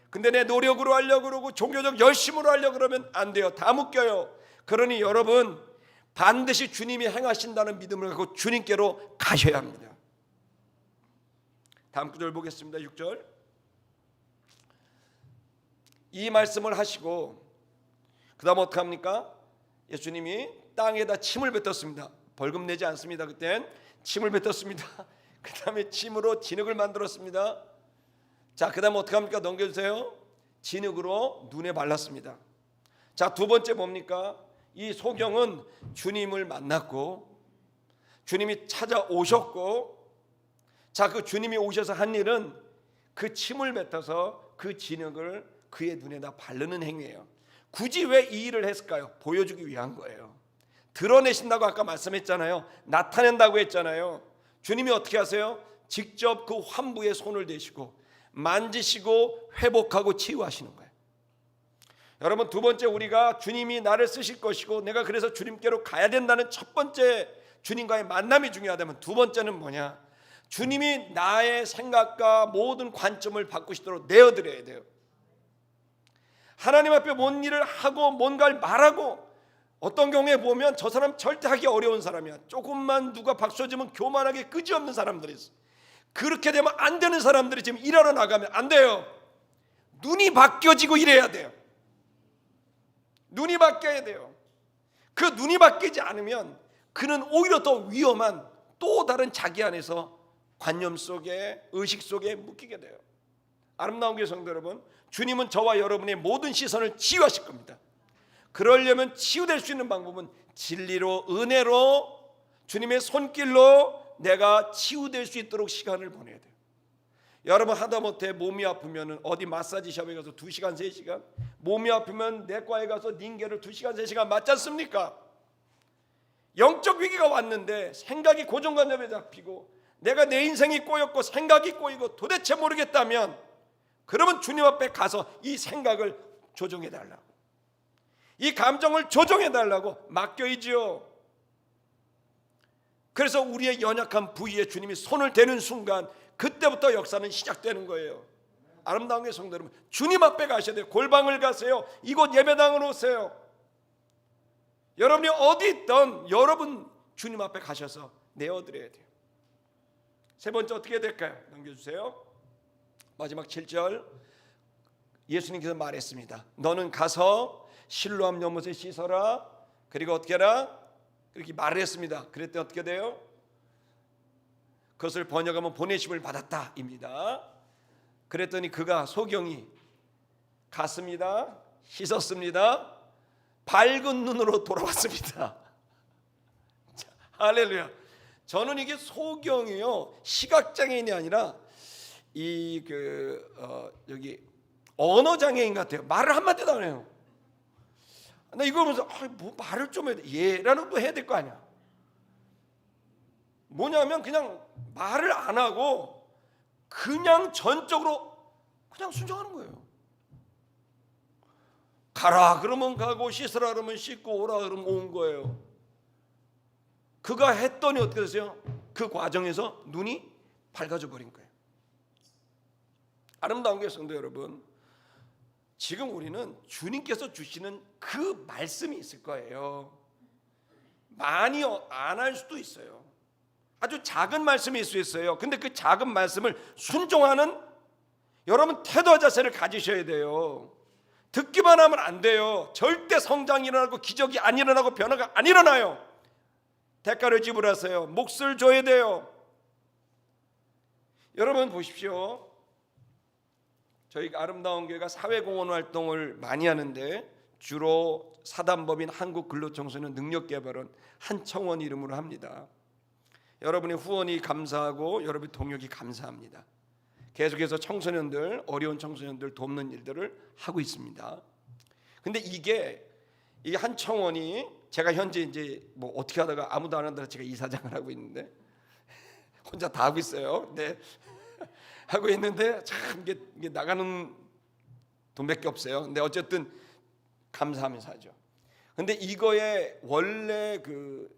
근데 내 노력으로 하려고 그러고 종교적 열심으로 하려고 그러면 안 돼요. 다 묶여요. 그러니 여러분, 반드시 주님이 행하신다는 믿음을 갖고 주님께로 가셔야 합니다. 다음 구절 보겠습니다. 6절. 이 말씀을 하시고 그 다음 어떻게 합니까? 예수님이 땅에다 침을 뱉었습니다. 벌금 내지 않습니다. 그땐 침을 뱉었습니다. 그 다음에 침으로 진흙을 만들었습니다. 자, 그 다음 어떻게 합니까? 넘겨주세요. 진흙으로 눈에 발랐습니다. 자, 두 번째 뭡니까? 이 소경은 주님을 만났고 주님이 찾아오셨고, 자, 그 주님이 오셔서 한 일은 그 침을 뱉어서 그 진흙을 그의 눈에다 바르는 행위예요. 굳이 왜 이 일을 했을까요? 보여주기 위한 거예요. 드러내신다고 아까 말씀했잖아요. 나타낸다고 했잖아요. 주님이 어떻게 하세요? 직접 그 환부에 손을 대시고 만지시고 회복하고 치유하시는 거예요. 여러분, 두 번째, 우리가 주님이 나를 쓰실 것이고 내가 그래서 주님께로 가야 된다는 첫 번째 주님과의 만남이 중요하다면, 두 번째는 뭐냐? 주님이 나의 생각과 모든 관점을 바꾸시도록 내어드려야 돼요. 하나님 앞에 뭔 일을 하고 뭔가를 말하고, 어떤 경우에 보면 저 사람 절대 하기 어려운 사람이야. 조금만 누가 박수해주면 교만하게 끄지없는 사람들이 있어. 그렇게 되면 안 되는 사람들이 지금 일하러 나가면 안 돼요. 눈이 바뀌어지고 일해야 돼요. 눈이 바뀌어야 돼요. 그 눈이 바뀌지 않으면 그는 오히려 더 위험한 또 다른 자기 안에서 관념 속에, 의식 속에 묶이게 돼요. 아름다운 교회 성도 여러분, 주님은 저와 여러분의 모든 시선을 치유하실 겁니다. 그러려면 치유될 수 있는 방법은 진리로, 은혜로, 주님의 손길로 내가 치유될 수 있도록 시간을 보내야 돼요. 여러분, 하다못해 몸이 아프면 어디 마사지샵에 가서 2시간 3시간, 몸이 아프면 내과에 가서 닌게를 2시간 3시간 맞지 않습니까? 영적 위기가 왔는데 생각이 고정관념에 잡히고 내가 내 인생이 꼬였고 생각이 꼬이고 도대체 모르겠다면, 그러면 주님 앞에 가서 이 생각을 조정해달라고, 이 감정을 조정해달라고 맡겨야지요. 그래서 우리의 연약한 부위에 주님이 손을 대는 순간 그때부터 역사는 시작되는 거예요. 아름다운 게 성도 여러분, 주님 앞에 가셔야 돼요. 골방을 가세요. 이곳 예배당으로 오세요. 여러분이 어디 있든 여러분 주님 앞에 가셔서 내어드려야 돼요. 세 번째 어떻게 해야 될까요? 넘겨주세요. 마지막 7절. 예수님께서 말했습니다. 너는 가서 실로암 연못에 씻어라. 그리고 어떻게 해라? 그렇게 말을 했습니다. 그랬더니 어떻게 돼요? 그것을 번역하면 보내심을 받았다 입니다. 그랬더니 그가, 소경이 갔습니다. 씻었습니다. 밝은 눈으로 돌아왔습니다. 자, 할렐루야. 저는 이게 소경이요, 시각장애인이 아니라 여기 언어장애인 같아요. 말을 한마디도 안 해요. 나 이거 보면서 뭐 말을 좀 해야 돼. 예라는 거 해야 될 거 아니야. 뭐냐면 그냥 말을 안 하고 그냥 전적으로 그냥 순종하는 거예요. 가라 그러면 가고, 씻으라 그러면 씻고, 오라 그러면 온 거예요. 그가 했더니 어떻게 됐어요? 그 과정에서 눈이 밝아져 버린 거예요. 아름다운 게 성도 여러분, 지금 우리는 주님께서 주시는 그 말씀이 있을 거예요. 많이 안 할 수도 있어요. 아주 작은 말씀일 수 있어요. 근데 그 작은 말씀을 순종하는 여러분 태도와 자세를 가지셔야 돼요. 듣기만 하면 안 돼요. 절대 성장이 일어나고 기적이 안 일어나고 변화가 안 일어나요. 대가를 지불하세요. 몫을 줘야 돼요. 여러분 보십시오. 저희 아름다운 교회가 사회공헌 활동을 많이 하는데 주로 사단법인 한국근로청소년 능력개발원 한청원 이름으로 합니다. 여러분의 후원이 감사하고 여러분의 동력이 감사합니다. 계속해서 청소년들, 어려운 청소년들 돕는 일들을 하고 있습니다. 근데 이게 한청원이, 제가 현재 이제 뭐 어떻게 하다가 아무도 안 한다고 제가 이사장을 하고 있는데 혼자 다 하고 있어요. 네. 하고 있는데 참 이게 나가는 돈밖에 없어요. 근데 어쨌든 감사하면서 하죠. 근데 이거의 원래 그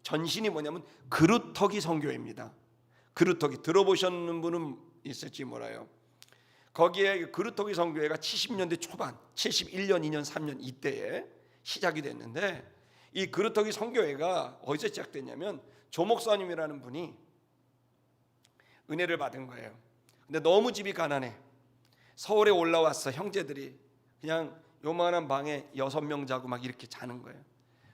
전신이 뭐냐면 그루터기 선교회입니다. 그루터기 들어보셨는 분은 있을지 몰라요. 거기에 그루터기 선교회가 70년대 초반 71년 2년 3년 이때에 시작이 됐는데, 이 그루터기 선교회가 어디서 시작됐냐면 조 목사님이라는 분이 은혜를 받은 거예요. 근데 너무 집이 가난해. 서울에 올라왔어. 형제들이 그냥 요만한 방에 6명 자고 막 이렇게 자는 거예요.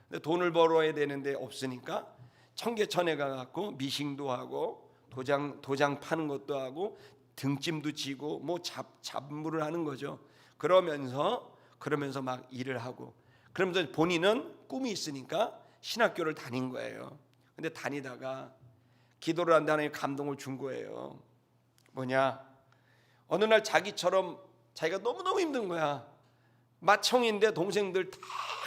근데 돈을 벌어야 되는데 없으니까 청계천에 가갖고 미싱도 하고 도장 파는 것도 하고 등짐도 지고 뭐 잡무를 하는 거죠. 그러면서 막 일을 하고, 그러면서 본인은 꿈이 있으니까 신학교를 다닌 거예요. 근데 다니다가 기도를 한다는 감동을 준 거예요. 뭐냐? 어느 날 자기처럼 자기가 너무너무 힘든 거야. 맏형인데 동생들 다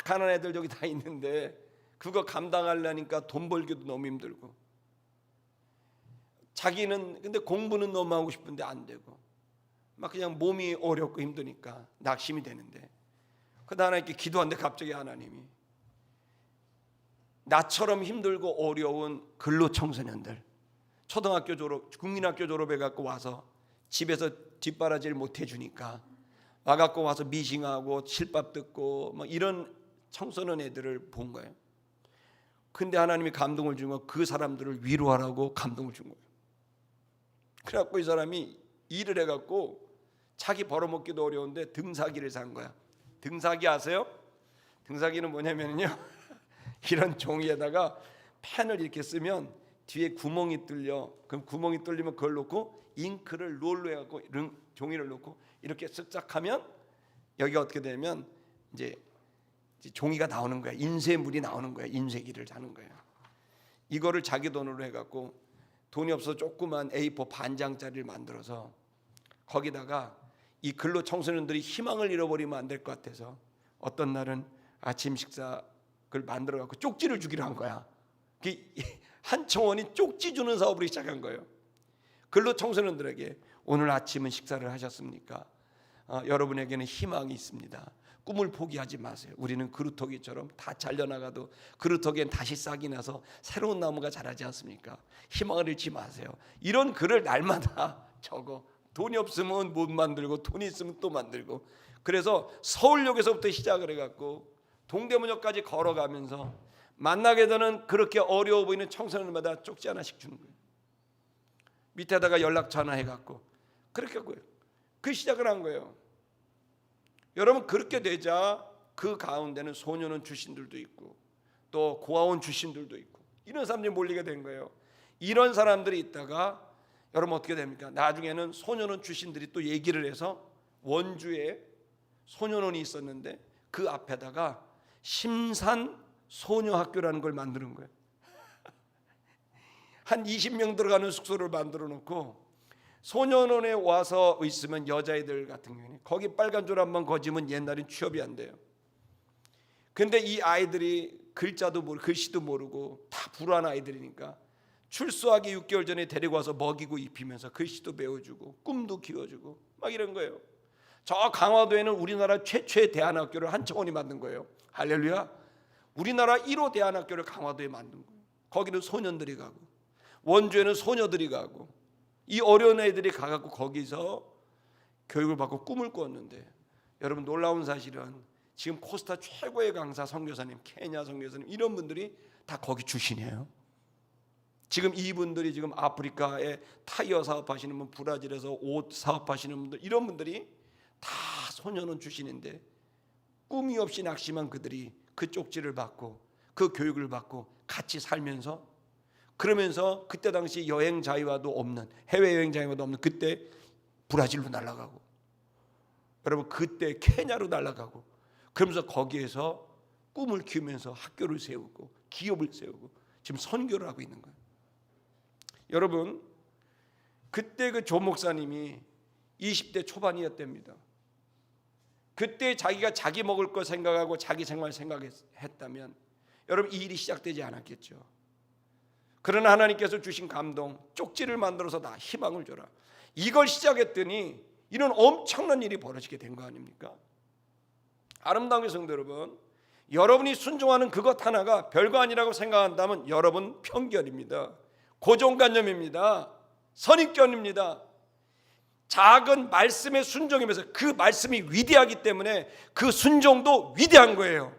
가난한 애들 저기 다 있는데 그거 감당하려니까 돈 벌기도 너무 힘들고, 자기는 근데 공부는 너무 하고 싶은데 안 되고, 막 그냥 몸이 어렵고 힘드니까 낙심이 되는데, 그러다 하나님께 기도하는데 갑자기 하나님이 나처럼 힘들고 어려운 근로 청소년들, 초등학교 졸업, 국민학교 졸업해 갖고 와서 집에서 뒷바라지를 못 해주니까 와갖고 와서 미싱하고 칠밥 듣고 뭐 이런 청소년 애들을 본 거예요. 근데 하나님이 감동을 준 건 그 사람들을 위로하라고 감동을 준 거예요. 그래갖고 이 사람이 일을 해갖고 자기 벌어먹기도 어려운데 등사기를 산 거야. 등사기 아세요? 등사기는 뭐냐면요 이런 종이에다가 펜을 이렇게 쓰면 뒤에 구멍이 뚫려. 그럼 구멍이 뚫리면 그걸 놓고 잉크를 롤로 해갖고 종이를 놓고 이렇게 쓱싹 하면 여기가 어떻게 되면 이제 종이가 나오는 거야. 인쇄물이 나오는 거야. 인쇄기를 하는 거야. 이거를 자기 돈으로 해갖고, 돈이 없어서 조그만 A4 반장짜리를 만들어서 거기다가 이 근로 청소년들이 희망을 잃어버리면 안 될 것 같아서 어떤 날은 아침 식사 그걸 만들어 갖고 쪽지를 주기로 한 거야. 한 청원이 쪽지 주는 사업을 시작한 거예요. 근로 청소년들에게 오늘 아침은 식사를 하셨습니까? 여러분에게는 희망이 있습니다. 꿈을 포기하지 마세요. 우리는 그루터기처럼 다 잘려나가도 그루터기엔 다시 싹이 나서 새로운 나무가 자라지 않습니까? 희망을 잃지 마세요. 이런 글을 날마다 적어. 돈이 없으면 못 만들고 돈이 있으면 또 만들고, 그래서 서울역에서부터 시작을 해갖고 동대문역까지 걸어가면서 만나게 되는 그렇게 어려워 보이는 청소년마다 쪽지 하나씩 주는 거예요. 밑에다가 연락처 하나 해갖고 그렇게 하고요. 그 시작을 한 거예요. 여러분, 그렇게 되자 그 가운데는 소년원 출신들도 있고 또 고아원 출신들도 있고 이런 사람들이 몰리게 된 거예요. 이런 사람들이 있다가 여러분 어떻게 됩니까? 나중에는 소년원 출신들이 또 얘기를 해서 원주에 소년원이 있었는데 그 앞에다가 심산 소녀학교라는 걸 만드는 거예요. 한 20명 들어가는 숙소를 만들어 놓고 소년원에 와서 있으면 여자애들 같은 경우는 거기 빨간 줄 한번 거지면 옛날엔 취업이 안 돼요. 근데 이 아이들이 글자도 모르고 글씨도 모르고 다 불우한 아이들이니까 출소하기 6개월 전에 데리고 와서 먹이고 입히면서 글씨도 배워주고 꿈도 키워주고 막 이런 거예요. 저 강화도에는 우리나라 최초의 대안학교를 한청원이 만든 거예요. 할렐루야. 우리나라 1호 대안학교를 강화도에 만든 거예요. 거기는 소년들이 가고 원주에는 소녀들이 가고 이 어려운 애들이 가갖고 거기서 교육을 받고 꿈을 꾸었는데, 여러분 놀라운 사실은 지금 코스타 최고의 강사 선교사님, 케냐 선교사님 이런 분들이 다 거기 출신이에요. 지금 이분들이 지금 아프리카에 타이어 사업하시는 분, 브라질에서 옷 사업하시는 분들, 이런 분들이 다 소년원 출신인데 꿈이 없이 낙심한 그들이 그 쪽지를 받고 그 교육을 받고 같이 살면서, 그러면서 그때 당시 여행 자유화도 없는, 해외여행 자유화도 없는 그때 브라질로 날아가고, 여러분 그때 케냐로 날아가고, 그러면서 거기에서 꿈을 키우면서 학교를 세우고 기업을 세우고 지금 선교를 하고 있는 거예요. 여러분 그때 그 조 목사님이 20대 초반이었답니다. 그때 자기가 자기 먹을 거 생각하고 자기 생활 생각했다면 여러분 이 일이 시작되지 않았겠죠. 그러나 하나님께서 주신 감동, 쪽지를 만들어서 다 희망을 줘라. 이걸 시작했더니 이런 엄청난 일이 벌어지게 된 거 아닙니까? 아름다운 성도 여러분, 여러분이 순종하는 그것 하나가 별거 아니라고 생각한다면 여러분 편견입니다. 고정관념입니다. 선입견입니다. 작은 말씀의 순종이면서 그 말씀이 위대하기 때문에 그 순종도 위대한 거예요.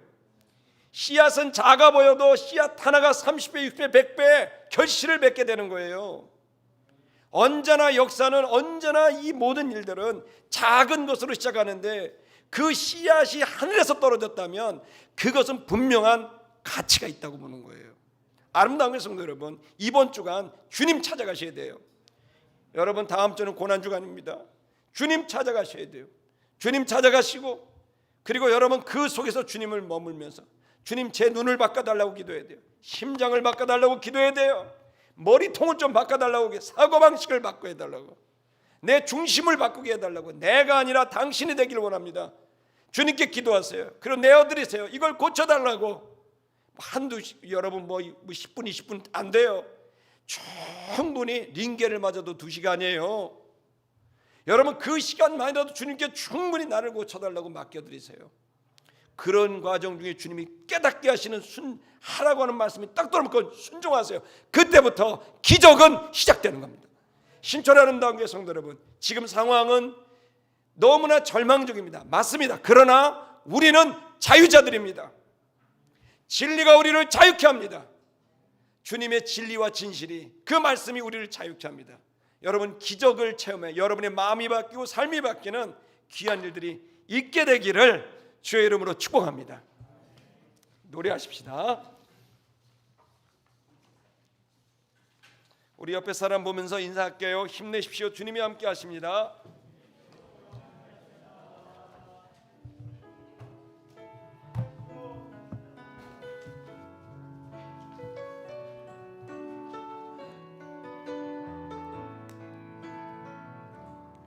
씨앗은 작아 보여도 씨앗 하나가 30배, 60배, 100배 결실을 맺게 되는 거예요. 언제나 역사는, 언제나 이 모든 일들은 작은 것으로 시작하는데 그 씨앗이 하늘에서 떨어졌다면 그것은 분명한 가치가 있다고 보는 거예요. 아름다운 성도 여러분, 이번 주간 주님 찾아가셔야 돼요. 여러분, 다음 주는 고난주간입니다. 주님 찾아가셔야 돼요. 주님 찾아가시고, 그리고 여러분 그 속에서 주님을 머물면서 주님, 제 눈을 바꿔달라고 기도해야 돼요. 심장을 바꿔달라고 기도해야 돼요. 머리통을 좀 바꿔달라고, 사고방식을 바꿔달라고, 내 중심을 바꾸게 해달라고, 내가 아니라 당신이 되기를 원합니다. 주님께 기도하세요. 그리고 내어드리세요. 이걸 고쳐달라고. 여러분 10분 20분 안 돼요. 충분히 링게를 맞아도 2시간이에요. 여러분 그 시간만이라도 주님께 충분히 나를 고쳐달라고 맡겨드리세요. 그런 과정 중에 주님이 깨닫게 하시는 하라고 하는 말씀이 딱 들어오면 순종하세요. 그때부터 기적은 시작되는 겁니다. 신천의 아름다운 교회 성도 여러분, 지금 상황은 너무나 절망적입니다. 맞습니다. 그러나 우리는 자유자들입니다. 진리가 우리를 자유케 합니다. 주님의 진리와 진실이, 그 말씀이 우리를 자유케 합니다. 여러분 기적을 체험해 여러분의 마음이 바뀌고 삶이 바뀌는 귀한 일들이 있게 되기를 주의 이름으로 축복합니다. 노래하십시다. 우리 옆에 사람 보면서 인사할게요. 힘내십시오. 주님이 함께 하십니다.